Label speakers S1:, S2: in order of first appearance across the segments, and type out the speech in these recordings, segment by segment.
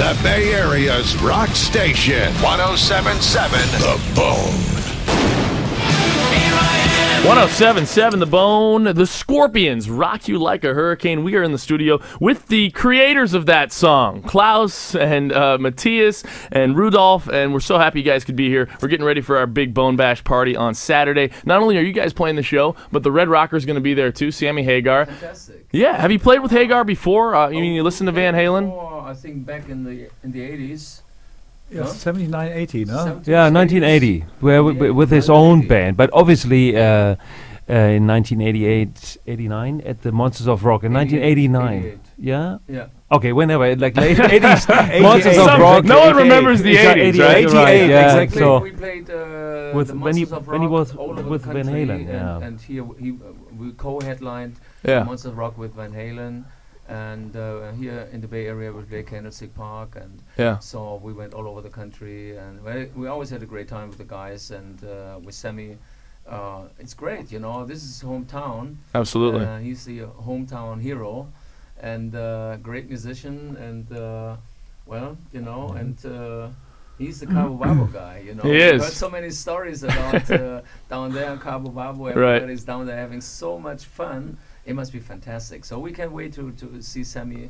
S1: The Bay Area's rock station, 107.7 The Bone.
S2: 107.7 The Bone. The Scorpions rock you like a hurricane. We are in the studio with the creators of that song, Klaus and Matthias and Rudolf, and we're so happy you guys could be here. We're getting ready for our big Bone Bash party on Saturday. Not only are you guys playing the show, but the Red Rocker's going to be there too, Sammy Hagar.
S3: Fantastic.
S2: Yeah, have you played with Hagar before? You mean you listen to Van Halen?
S3: Before, I think back in the 80s.
S4: Yeah, 79, 80, no?
S3: 70s,
S5: Yeah, 1980, where with his own band, but obviously in 1988, 89 at the Monsters of Rock in 1989.
S3: 88.
S5: Yeah.
S3: Yeah.
S5: Okay, whenever, like late 80s, Monsters of Rock.
S2: No one remembers the 80s, right?
S5: 88, right, yeah.
S4: exactly.
S5: So
S3: We played
S5: with
S3: the
S5: when he
S3: Monsters of
S5: when he
S3: Rock
S5: was
S3: all over
S5: with
S3: the
S5: Van
S3: country,
S5: Halen, yeah.
S3: and here we co-headlined
S2: Yeah.
S3: Monsters of Rock with Van Halen, and here in the Bay Area we played Candlestick Park, and
S2: Yeah.
S3: so we went all over the country, and we always had a great time with the guys, and with Sammy. It's great, you know. This is his hometown.
S2: Absolutely.
S3: He's the hometown hero, and great musician, and well, you know, and he's the Cabo Wabo guy, you know.
S2: He
S3: We've
S2: is.
S3: heard so many stories about down there in Cabo Wabo.
S2: Right.
S3: Everybody's down there having so much fun. It must be fantastic. So we can't wait to see Sammy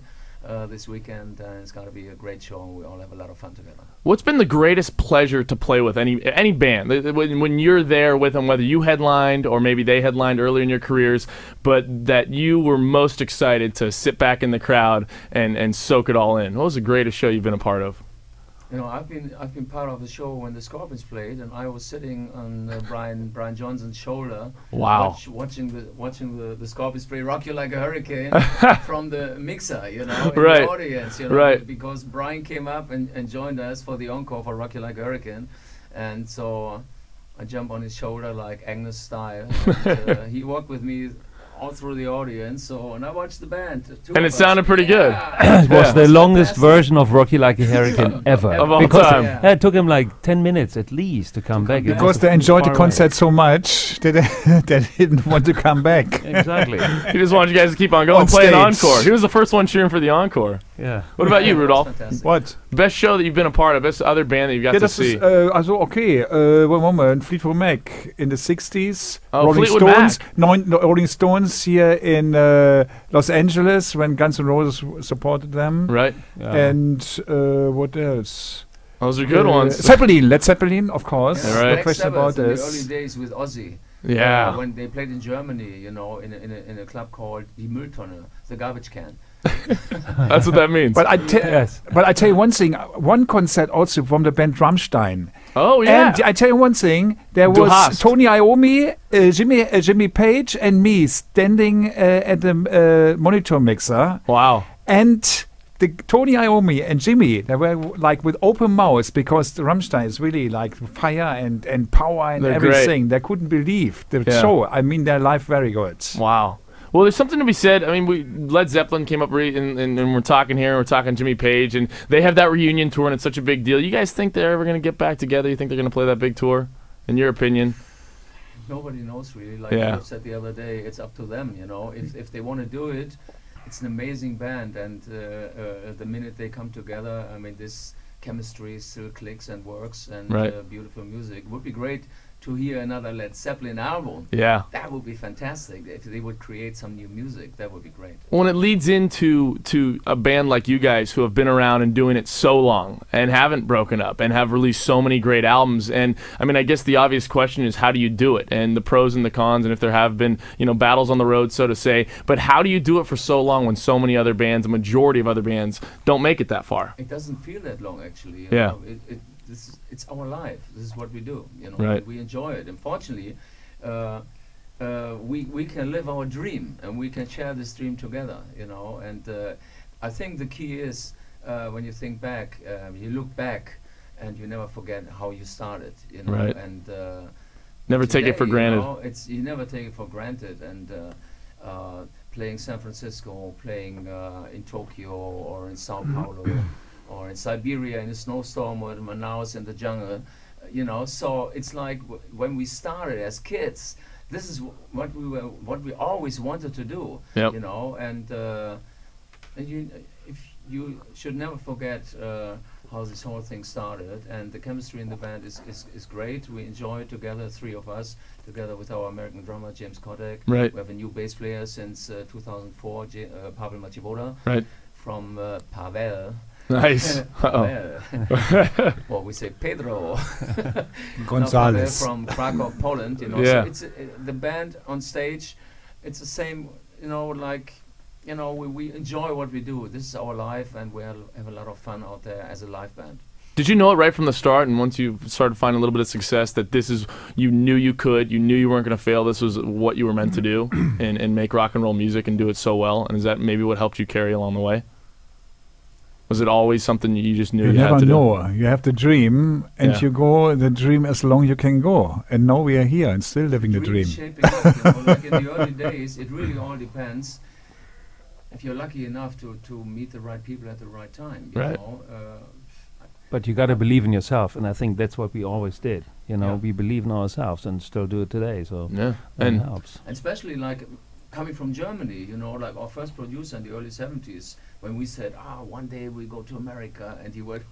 S3: this weekend. It's going to be a great show, and we all have a lot of fun together.
S2: What's been the greatest pleasure to play with any band? When you're there with them, whether you headlined or maybe they headlined earlier in your careers, but that you were most excited to sit back in the crowd and soak it all in. What was the greatest show you've been a part of?
S3: You know, I've been part of the show when the Scorpions played, and I was sitting on Brian Johnson's shoulder.
S2: Wow.
S3: Watching the Scorpions play "Rock You Like a Hurricane" from the mixer, you know, in
S2: Right.
S3: the audience, you know,
S2: Right.
S3: because Brian came up and joined us for the encore for "Rock You Like a Hurricane," and so I jumped on his shoulder like Agnes style. And, he walked with me all through the audience, and I watched the band.
S2: And it sounded pretty good.
S5: It was the longest version of Rocky Like a Hurricane ever.
S2: Of all
S5: because
S2: time.
S5: it took him like 10 minutes at least to come back. It
S4: Because
S5: was
S4: they enjoyed the
S5: far
S4: concert so much that they didn't want to come back.
S5: away. Exactly.
S2: He just wanted you guys to keep on going,
S4: On
S2: play an
S4: stage.
S2: encore. He was the first one cheering for the encore.
S5: Yeah.
S2: What about you,
S3: It was
S2: Rudolf?
S3: fantastic.
S4: What?
S2: Best show that you've been a part of, best other band that you've got
S4: Ja,
S2: to
S4: das
S2: see.
S4: ist, also okay, one moment, Fleetwood Mac in the 60s,
S2: Oh,
S4: Rolling
S2: Fleetwood
S4: Stones,
S2: Mac.
S4: Rolling Stones here in Los Angeles when Guns N' Roses supported them.
S2: Right?
S4: And what else?
S2: Those are good ones.
S4: Zeppelin, Led Zeppelin, of course.
S2: Yeah, right.
S4: No
S3: Black
S4: question
S3: Sabbath
S4: about
S3: in the
S4: this.
S3: early days with Ozzy.
S2: Yeah.
S3: When they played in Germany, you know, in a club called Die Mülltonne, the garbage can.
S2: That's what that means.
S4: But I
S5: Yes.
S4: tell you one thing, one concert also from the band Rammstein.
S2: Oh, yeah.
S4: And I tell you one thing, there
S2: Du
S4: was
S2: hast.
S4: Tony Iommi, Jimmy Page, and me standing at the monitor mixer,
S2: Wow.
S4: and the Tony Iommi and Jimmy, they were like with open mouths because the Rammstein is really like fire and power and
S2: They're
S4: everything. They couldn't believe the
S2: Yeah.
S4: show. I mean, their life very good.
S2: Wow. Well, there's something to be said. I mean, Led Zeppelin came up and we're talking here, we're talking Jimmy Page, and they have that reunion tour, and it's such a big deal. You guys think they're ever going to get back together? You think they're going to play that big tour? In your opinion?
S3: Nobody knows really. Like
S2: Yeah.
S3: you said the other day, it's up to them. You know, if they want to do it, it's an amazing band, and the minute they come together, I mean, this chemistry still clicks and works, and
S2: Right.
S3: beautiful music. It would be great to hear another Led Zeppelin album.
S2: Yeah.
S3: That would be fantastic. If they would create some new music, that would be great.
S2: When it leads into a band like you guys who have been around and doing it so long and haven't broken up and have released so many great albums, and I mean, I guess the obvious question is how do you do it, and the pros and the cons, and if there have been, you know, battles on the road, so to say, but how do you do it for so long when so many other bands, a majority of other bands, don't make it that far?
S3: It doesn't feel that long, actually. You
S2: Yeah.
S3: know. It's our life. This is what we do. You know,
S2: Right.
S3: we enjoy it. Unfortunately, we can live our dream, and we can share this dream together. You know, and I think the key is when you think back, you look back, and you never forget how you started. You know,
S2: Right.
S3: and
S2: Never take it for
S3: today,
S2: granted.
S3: You know, you never take it for granted, and playing San Francisco, playing in Tokyo or in Sao Paulo, or in Siberia in a snowstorm, or in Manaus in the jungle, you know. So it's like when we started as kids, this is what we always wanted to do,
S2: Yep.
S3: you know. And you should never forget how this whole thing started, and the chemistry in the band is great. We enjoy it together, three of us, together with our American drummer James Kotek.
S2: Right.
S3: We have a new bass player since 2004, Pavel Macivoda.
S2: Right.
S3: From Pavel.
S2: Nice.
S3: Pavel. Well, we say Pedro.
S4: Gonzalez.
S3: No, from Krakow, Poland. You know,
S2: Yeah.
S3: so it's the band on stage. It's the same. You know, like. You know, we enjoy what we do. This is our life, and we have a lot of fun out there as a live band.
S2: Did you know it right from the start, and once you started finding a little bit of success, that this is, you knew you could, you knew you weren't going to fail, this was what you were meant to do, and make rock and roll music and do it so well? And is that maybe what helped you carry along the way? Was it always something you just knew you had
S4: never
S2: to
S4: know. You have the dream, and
S2: Yeah.
S4: you go the dream as long you can go. And now we are here and still living the dream.
S3: Shaping up, you know, like in the early days, it really all depends. If you're lucky enough to meet the right people at the right time, you
S2: Right.
S3: know.
S5: But you got to believe in yourself, and I think that's what we always did. You know,
S3: Yeah.
S5: we believe in ourselves and still do it today. So
S2: Yeah.
S5: that
S2: And
S5: helps.
S3: And especially like coming from Germany, you know, like our first producer in the early 70s, when we said, one day we go to America, and he went,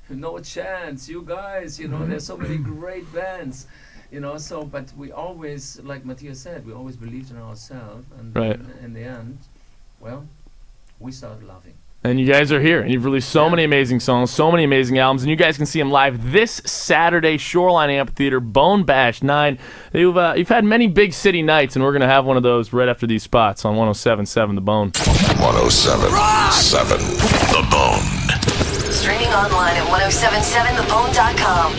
S3: no chance, you guys, you know, there's so many great bands, you know, so, but we always, like Matthias said, we always believed in ourselves, and
S2: Right.
S3: in the end, well, we started laughing.
S2: And you guys are here, and you've released so many amazing songs, so many amazing albums, and you guys can see them live this Saturday, Shoreline Amphitheater, Bone Bash 9. You've had many big city nights, and we're going to have one of those right after these spots on 107.7 The Bone.
S1: 107.7 The Bone.
S6: Streaming online at 1077thebone.com.